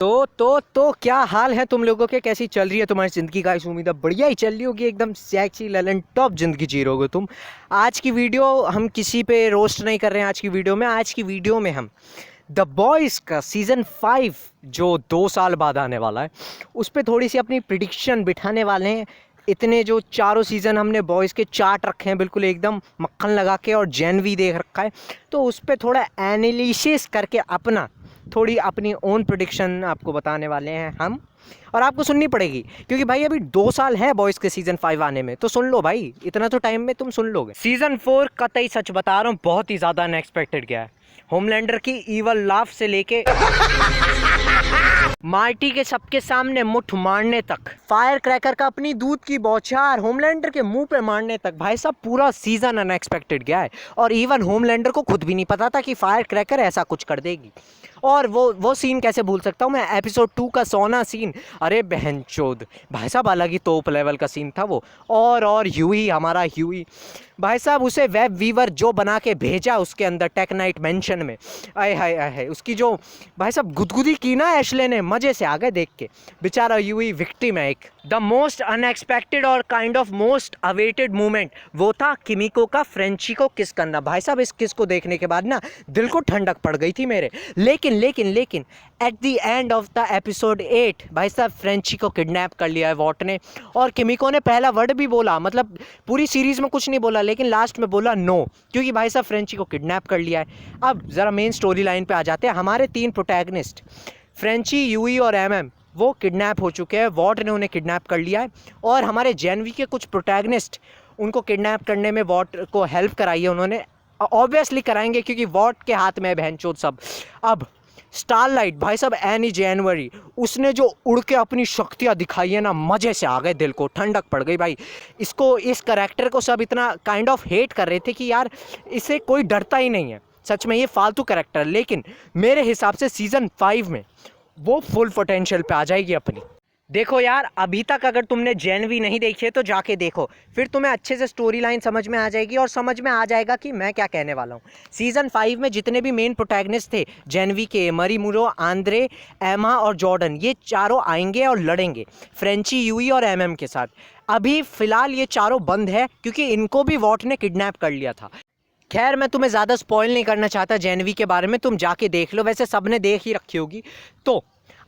तो क्या हाल है तुम लोगों के? कैसी चल रही है तुम्हारी ज़िंदगी? का उम्मीद है बढ़िया ही चल रही होगी, एकदम सेक्सी ललन टॉप ज़िंदगी जी रहोगे तुम। आज की वीडियो हम किसी पे रोस्ट नहीं कर रहे हैं। आज की वीडियो में हम द बॉयज़ का सीज़न 5 जो 2 साल बाद आने वाला है उस पर थोड़ी सी अपनी प्रिडिक्शन बिठाने वाले हैं। इतने जो चारों सीज़न हमने बॉयज़ के चार्ट रखे हैं बिल्कुल एकदम मक्खन लगा के, और जेन भी देख रखा है, तो उस पर थोड़ा एनालिसिस करके थोड़ी अपनी ओन प्रेडिक्शन आपको बताने वाले हैं हम। और आपको सुननी पड़ेगी क्योंकि भाई अभी 2 साल है बॉयज़ के सीज़न 5 आने में, तो सुन लो भाई, इतना तो टाइम में तुम सुन लोगे। सीज़न 4 कतई सच बता रहा हूँ, बहुत ही ज़्यादा अनएक्सपेक्टेड गया है। होमलैंडर की ईवल लाफ से लेके मार्टी के सबके सामने मुठ मारने तक, फायर क्रैकर का अपनी दूध की बौछार होमलैंडर के मुंह पे मारने तक, भाई साहब पूरा सीजन अनएक्सपेक्टेड गया है। और इवन होमलैंडर को खुद भी नहीं पता था कि फायर क्रैकर ऐसा कुछ कर देगी। और वो सीन कैसे भूल सकता हूँ मैं, एपिसोड 2 का सोना सीन, अरे बहनचोद भाई साहब, अलग ही तोप लेवल का सीन था वो। और ह्यूई, हमारा ह्यूई भाई साहब, उसे वेब वीवर जो बना के भेजा उसके अंदर टेक नाइट मेंशन में, आए हाय आए हाय, उसकी जो भाई साहब गुदगुदी की ना एशले ने, मज़े से आ गए देख के। बेचारा ह्यूई विक्टिम है एक। द मोस्ट अनएक्सपेक्टेड और kind of most awaited moment वो था किमिको का फ्रेंची को किस करना। भाई साहब इस किस को देखने के बाद ना दिल को ठंडक पड़ गई थी मेरे। लेकिन at the end of the episode 8 भाई साहब फ्रेंची को किडनैप कर लिया है वॉट ने। और किमिको ने पहला वर्ड भी बोला, मतलब पूरी सीरीज़ में कुछ नहीं बोला लेकिन लास्ट में बोला नो, क्योंकि भाई साहब फ्रेंची को किडनैप कर लिया है। अब ज़रा मेन स्टोरी लाइन पे आ जाते हैं। हमारे 3 प्रोटैगनिस्ट फ्रेंची, यूई और एमएम वो किडनैप हो चुके हैं, वॉट ने उन्हें किडनैप कर लिया है। और हमारे जेनवी के कुछ प्रोटैगनिस्ट, उनको किडनैप करने में वॉट को हेल्प कराई है उन्होंने, ऑब्वियसली कराएंगे क्योंकि वॉट के हाथ में है बहनचोद सब। अब स्टारलाइट भाई साहब, एनी जनवरी, उसने जो उड़ के अपनी शक्तियाँ दिखाई है ना, मज़े से आ गए, दिल को ठंडक पड़ गई भाई। इस करैक्टर को सब इतना काइंड ऑफ हेट कर रहे थे कि यार इसे कोई डरता ही नहीं है, सच में ये फालतू करैक्टर। लेकिन मेरे हिसाब से सीज़न 5 में वो फुल पोटेंशियल पे आ जाएगी अपनी। देखो यार, अभी तक अगर तुमने जेनवी नहीं देखी है तो जाके देखो, फिर तुम्हें अच्छे से स्टोरी लाइन समझ में आ जाएगी और समझ में आ जाएगा कि मैं क्या कहने वाला हूँ। सीज़न 5 में जितने भी मेन प्रोटैगनिस्ट थे जेनवी के, मरीमुरो, आंद्रे, एमा और जॉर्डन, ये चारों आएंगे और लड़ेंगे फ्रेंची, यूई और एमएम के साथ। अभी फ़िलहाल ये चारों बंद है क्योंकि इनको भी वॉट ने किडनैप कर लिया था। खैर मैं तुम्हें ज़्यादा स्पॉइल नहीं करना चाहता जेनवी के बारे में, तुम जाके देख लो, वैसे सबने देख ही रखी होगी। तो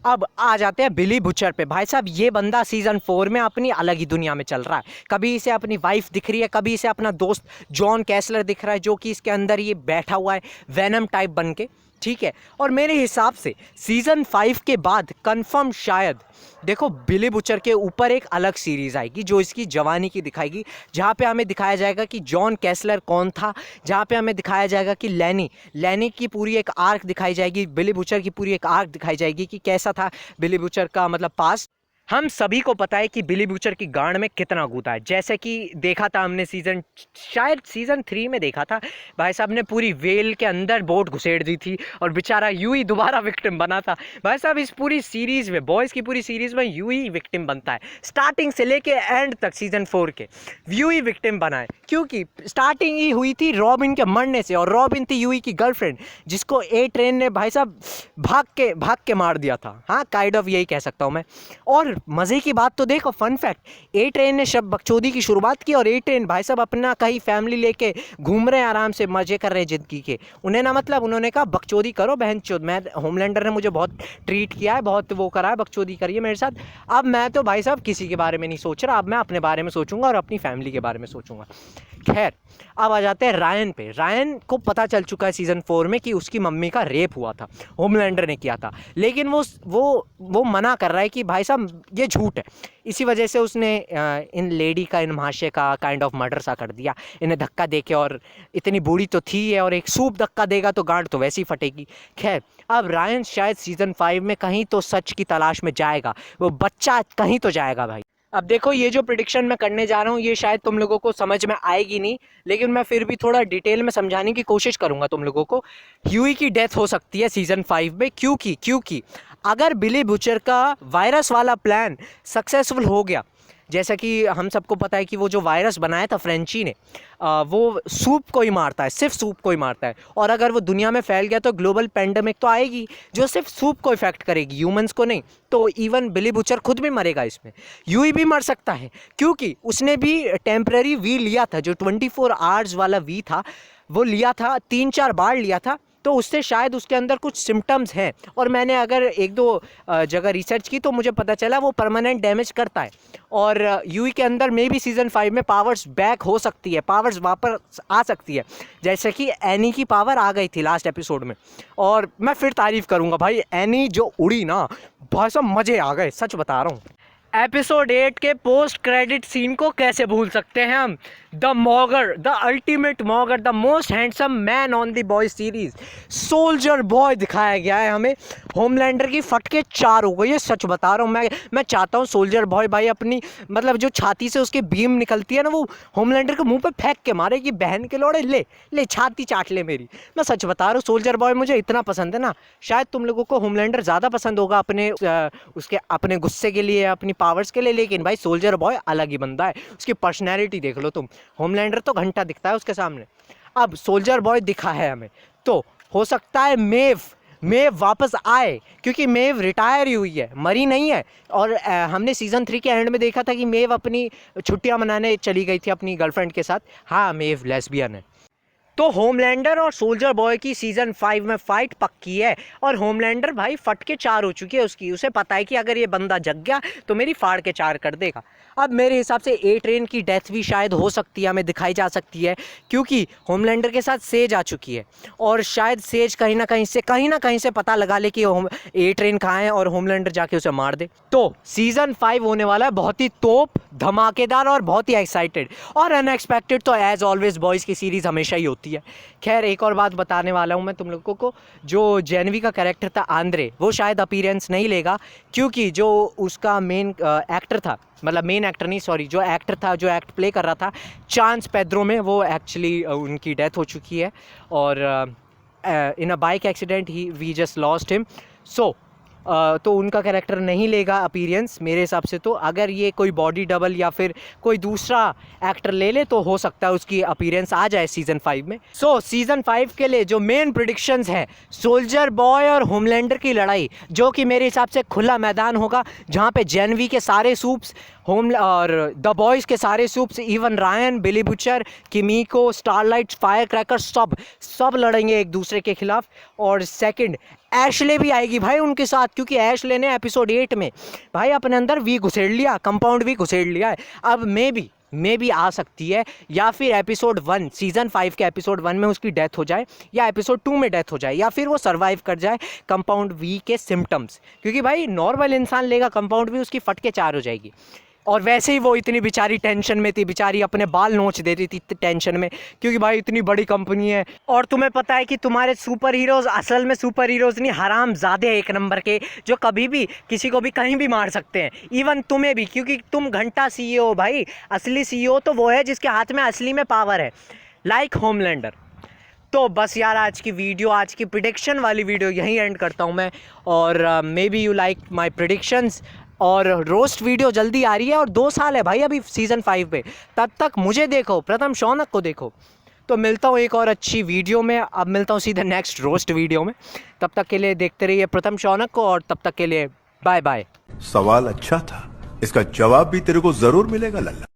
अब आ जाते हैं बिली बुचर पे। भाई साहब ये बंदा सीज़न 4 में अपनी अलग ही दुनिया में चल रहा है। कभी इसे अपनी वाइफ दिख रही है, कभी इसे अपना दोस्त जॉन कैसलर दिख रहा है जो कि इसके अंदर ये बैठा हुआ है वेनम टाइप बन के, ठीक है। और मेरे हिसाब से सीज़न 5 के बाद कंफर्म शायद देखो बिली बुचर के ऊपर एक अलग सीरीज़ आएगी जो इसकी जवानी की दिखाएगी, जहाँ पे हमें दिखाया जाएगा कि जॉन कैसलर कौन था, जहाँ पे हमें दिखाया जाएगा कि लैनी की पूरी एक आर्क दिखाई जाएगी, बिली बुचर की पूरी एक आर्क दिखाई जाएगी कि कैसा था बिली बुचर का मतलब पास्ट। हम सभी को पता है कि बिली बुचर की गांड में कितना गुदा है, जैसे कि देखा था हमने शायद सीज़न 3 में देखा था। भाई साहब ने पूरी वेल के अंदर बोट घुसेड़ दी थी और बेचारा यूई दोबारा विक्टिम बना था। भाई साहब इस पूरी सीरीज़ में, बॉयज़ की पूरी सीरीज़ में यूई विक्टिम बनता है, स्टार्टिंग से लेके एंड तक सीज़न 4 के यूई विक्टिम बना है। क्योंकि स्टार्टिंग ही हुई थी रॉबिन के मरने से, और रॉबिन थी यूई की गर्लफ्रेंड जिसको ए ट्रेन ने भाई साहब भाग के मार दिया था। हाँ काइंड ऑफ यही कह सकता हूँ मैं। और मज़े की बात तो देखो, फन फैक्ट, ए ट्रेन ने शब बकचोदी की शुरुआत की और ए ट्रेन भाई साहब अपना कहीं फैमिली लेके घूम रहे हैं, आराम से मज़े कर रहे हैं ज़िंदगी के। उन्हें ना मतलब उन्होंने कहा बकचोदी करो बहनचोद, मैं होमलैंडर ने मुझे बहुत ट्रीट किया है, बहुत वो करा है, बकचोदी करिए मेरे साथ। अब मैं तो भाई साहब किसी के बारे में नहीं सोच रहा, अब मैं अपने बारे में सोचूंगा और अपनी फैमिली के बारे में सोचूंगा। खैर अब आ जाते हैं रायन पे। रायन को पता चल चुका है सीज़न 4 में कि उसकी मम्मी का रेप हुआ था, होमलैंडर ने किया था, लेकिन वो मना कर रहा है कि भाई साहब ये झूठ है। इसी वजह से उसने इन लेडी का, इन महाशय का काइंड ऑफ मर्डर सा कर दिया, इन्हें धक्का दे के। और इतनी बूढ़ी तो थी है, और एक सूप धक्का देगा तो गांड तो वैसे ही फटेगी। खैर अब रायन शायद सीज़न 5 में कहीं तो सच की तलाश में जाएगा, वो बच्चा कहीं तो जाएगा भाई। अब देखो ये जो प्रिडिक्शन मैं करने जा रहा हूँ ये शायद तुम लोगों को समझ में आएगी नहीं, लेकिन मैं फिर भी थोड़ा डिटेल में समझाने की कोशिश करूँगा तुम लोगों को। ह्यूई की डेथ हो सकती है सीज़न 5 में, क्योंकि अगर बिली बुचर का वायरस वाला प्लान सक्सेसफुल हो गया जैसा कि हम सबको पता है कि वो जो वायरस बनाया था फ्रेंची ने, वो सूप को ही मारता है, सिर्फ सूप को ही मारता है। और अगर वो दुनिया में फैल गया तो ग्लोबल पेंडेमिक तो आएगी जो सिर्फ सूप को इफेक्ट करेगी, ह्यूमंस को नहीं। तो इवन बिली बुचर खुद भी मरेगा इसमें, यूई भी मर सकता है, क्योंकि उसने भी टेम्पररी वी लिया था, जो 24 आवर्स वाला वी था वो लिया था, 3-4 बार लिया था। तो उससे शायद उसके अंदर कुछ सिम्टम्स हैं, और मैंने अगर 1-2 जगह रिसर्च की तो मुझे पता चला वो परमानेंट डैमेज करता है। और यूई के अंदर मे भी सीज़न 5 में पावर्स बैक हो सकती है, पावर्स वापस आ सकती है, जैसे कि एनी की पावर आ गई थी लास्ट एपिसोड में। और मैं फिर तारीफ़ करूँगा भाई, एनी जो उड़ी ना, बहुत सब मज़े आ गए, सच बता रहा हूँ। एपिसोड 8 के पोस्ट क्रेडिट सीन को कैसे भूल सकते हैं हम। The mogger, the ultimate mogger, the most handsome man on the boy series, soldier boy दिखाया गया है हमें। होमलैंडर की फटके 4 हो गई है, सच बता रहा हूँ। मैं चाहता हूँ सोल्जर बॉय भाई अपनी, मतलब जो छाती से उसकी बीम निकलती है ना, वो होमलैंडर के मुंह पे फेंक के मारे कि बहन के लोड़े, ले ले छाती चाट ले मेरी। मैं सच बता रहा हूँ, सोल्जर बॉय मुझे इतना पसंद है ना। शायद तुम लोगों को होमलैंडर ज़्यादा पसंद होगा उसके अपने गुस्से के लिए, अपनी पावर्स के लिए, लेकिन भाई सोल्जर बॉय अलग ही बंदा है। उसकी पर्सनैलिटी देख लो तुम, होमलैंडर तो घंटा दिखता है उसके सामने, अब सोल्जर बॉय दिखा है हमें। तो हो सकता है मेव वापस आए, क्योंकि मेव रिटायर ही हुई है, मरी नहीं है। और हमने सीज़न 3 के एंड में देखा था कि मेव अपनी छुट्टियां मनाने चली गई थी अपनी गर्लफ्रेंड के साथ। हाँ, मेव लेस्बियन है। तो होमलैंडर और सोल्जर बॉय की सीज़न 5 में फ़ाइट पक्की है, और होमलैंडर भाई फट के 4 हो चुकी है उसकी। उसे पता है कि अगर ये बंदा जग गया तो मेरी फाड़ के 4 कर देगा। अब मेरे हिसाब से ए ट्रेन की डेथ भी शायद हो सकती है, हमें दिखाई जा सकती है, क्योंकि होमलैंडर के साथ सेज आ चुकी है, और शायद सेज कहीं ना कहीं से पता लगा ले कि ए ट्रेन कहाँ है, और होमलैंडर जाके उसे मार दे। तो सीज़न 5 होने वाला है बहुत ही तोप, धमाकेदार और बहुत ही एक्साइटेड और अनएक्सपेक्टेड। तो एज ऑलवेज बॉयज़ की सीरीज़ हमेशा ही होती है। खैर, एक और बात बताने वाला हूँ मैं तुम लोगों को, जो जेनवी का कैरेक्टर था आंद्रे, वो शायद अपीयरेंस नहीं लेगा, क्योंकि जो उसका मेन एक्टर था, मतलब मेन एक्टर नहीं, सॉरी, जो एक्टर था, जो एक्ट प्ले कर रहा था चांस पेड्रो में, वो एक्चुअली उनकी डेथ हो चुकी है, और in a bike accident we just lost him. So तो उनका कैरेक्टर नहीं लेगा अपीयरेंस मेरे हिसाब से। तो अगर ये कोई बॉडी डबल या फिर कोई दूसरा एक्टर ले ले तो हो सकता है उसकी अपीयरेंस आ जाए सीज़न 5 में। सो सीज़न 5 के लिए जो मेन प्रेडिक्शंस हैं, सोल्जर बॉय और होमलैंडर की लड़ाई, जो कि मेरे हिसाब से खुला मैदान होगा, जहाँ पे जेनवी के सारे सूप्स, और द बॉयज़ के सारे supes, even Ryan, Billy Butcher, Kimiko, Starlight, firecracker, सब लड़ेंगे एक दूसरे के खिलाफ। और सेकंड, एशले भी आएगी भाई उनके साथ, क्योंकि एशले ने एपिसोड 8 में भाई अपने अंदर वी घुसेड़ लिया, कंपाउंड वी घुसेड़ लिया है। अब मे भी आ सकती है, या फिर एपिसोड 1 सीज़न 5 के एपिसोड 1 में उसकी डेथ हो जाए, या एपिसोड 2 में डेथ हो जाए, या फिर वो सर्वाइव कर जाए कंपाउंड वी के सिम्टम्स, क्योंकि भाई नॉर्मल इंसान लेगा कंपाउंड वी, उसकी फटके 4 हो जाएगी। और वैसे ही वो इतनी बेचारी टेंशन में थी, बेचारी अपने बाल नोच दे रही थी टेंशन में, क्योंकि भाई इतनी बड़ी कंपनी है। और तुम्हें पता है कि तुम्हारे सुपर हीरोज़ असल में सुपर हीरोज़ नहीं, हरामजादे एक नंबर के, जो कभी भी किसी को भी कहीं भी मार सकते हैं, इवन तुम्हें भी, क्योंकि तुम घंटा CEO भाई। असली CEO तो वो है जिसके हाथ में असली में पावर है, लाइक होमलैंडर। तो बस यार, आज की प्रिडिक्शन वाली वीडियो यहीं एंड करता हूँ मैं। और may be you like my predictions. और रोस्ट वीडियो जल्दी आ रही है, और 2 साल है भाई अभी सीज़न 5 पे, तब तक मुझे देखो, प्रथम शौनक को देखो। तो मिलता हूँ एक और अच्छी वीडियो में, अब मिलता हूँ सीधे नेक्स्ट रोस्ट वीडियो में। तब तक के लिए देखते रहिए प्रथम शौनक को, और तब तक के लिए बाय बाय। सवाल अच्छा था, इसका जवाब भी तेरे को जरूर मिलेगा लल्ला।